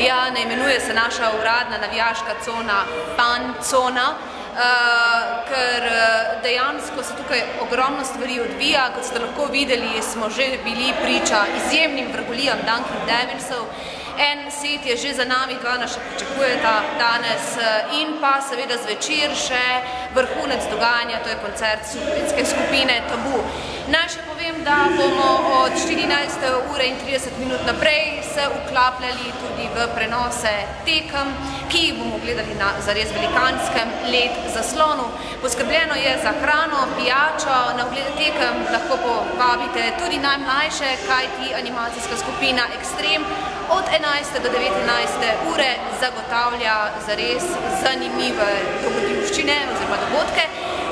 Ja, ne imenuje se naša uradna navijaška cona Fan Cona, ker dejansko se tukaj ogromno stvari odvija. Kot ste lahko videli, smo že bili priča izjemnim vrgolijam Dunkin Devilsov. En set je že za nami, dva nas še pričakujeta danes in pa seveda zvečer še vrhunec dogajanja, to je koncert slovenske skupine Tabu. Naj še povem, da bomo od 14:30 naprej se vklapljali tudi v prenose tekem, ki jih bomo gledali na zares velikanskem LED zaslonu. Poskrbljeno je za hrano, pijačo, na ogled tekem lahko povabite tudi najmlajše, kajti animacijska skupina Ekstrem od 11. do 19. ure zagotavlja zares zanimive dogodivščine oziroma dogodke.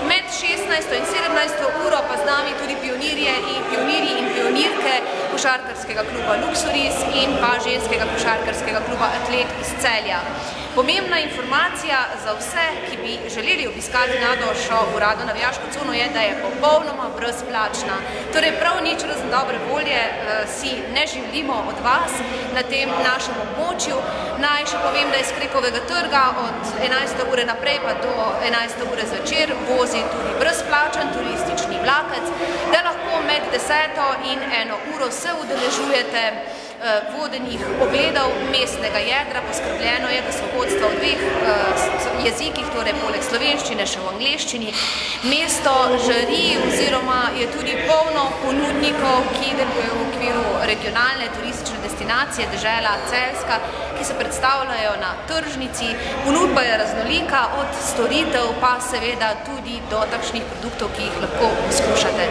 Med 16. in 17. uro pa z nami tudi pionirji in pionirke košarkarskega kluba Luxuris in pa ženskega košarkarskega kluba Atlet iz Celja. Pomembna informacija za vse, ki bi želeli obiskati našo uradno navijaško cono, je, da je popolnoma brezplačna. Torej prav nič razen dobre volje si ne želimo od vas na tem našem območju. Naj še povem, da je s Krekovega trga od 11. ure naprej pa do 11. ure zvečer vozi tudi brezplačen turistični vlakec, da lahko med 10. in 1. uro se udeležujete vodenih ogledov mestnega jedra. Poskrbljeno je, da so vodstva v dveh jezikih, torej poleg slovenščine še v angleščini. Mesto žari oziroma je tudi polno ponudnikov, ki delujejo v okviru regionalne turistične destinacije Dežela Celjska, ki se predstavljajo na tržnici. Ponudba je raznolika, od storitev pa seveda tudi do takšnih produktov, ki jih lahko poskušate.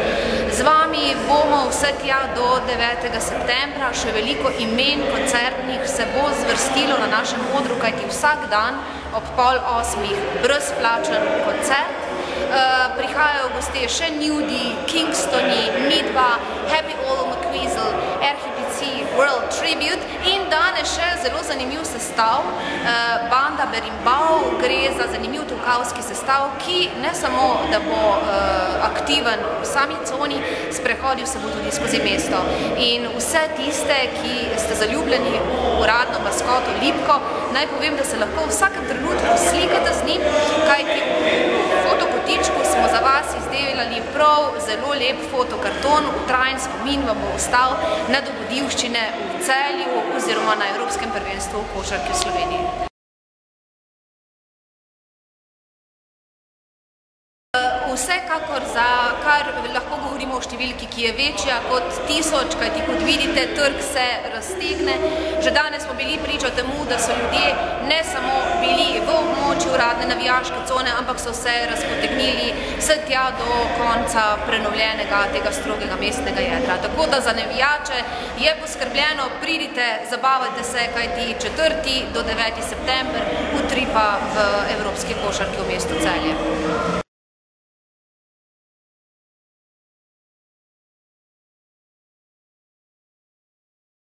Z vami bomo vse tja do 9. septembra, še veliko imen koncertnih se bo zvrstilo na našem odru, kajti vsak dan ob 7:30 brezplačen koncert. Prihajajo gostje še Nudi, Kingstoni, Midva, Happy Olo McQueasel, RHBC World Tribute in danes še zelo zanimiv sestav, banda Berimbau. Gre za zanimiv tolkavski sestav, ki ne samo, da bo aktiven v sami coni, sprehodil se bo tudi skozi mesto. In vse tiste, ki ste zaljubljeni v uradno maskoto Lipko, naj povem, da se lahko v vsakem trenutku slikate z njim, kajti v fotokotičku smo za vas izdelali prav zelo lep fotokarton, utrajen spomin vam bo ostal na dogodivščine v Celju oziroma na Evropskem prvenstvu v košarki v Sloveniji. Vsekakor, za kar lahko govorimo o številki, ki je večja kot 1000, kajti kot vidite, trg se raztegne. Že danes smo bili priča temu, da so ljudje ne samo bili v območju uradne navijaške cone, ampak so se razpotegnili vse tja do konca prenovljenega tega strogega mestnega jedra. Tako da za navijače je poskrbljeno, pridite, zabavajte se, kajti 4. do 9. september utripa v evropski košarki v mestu Celje.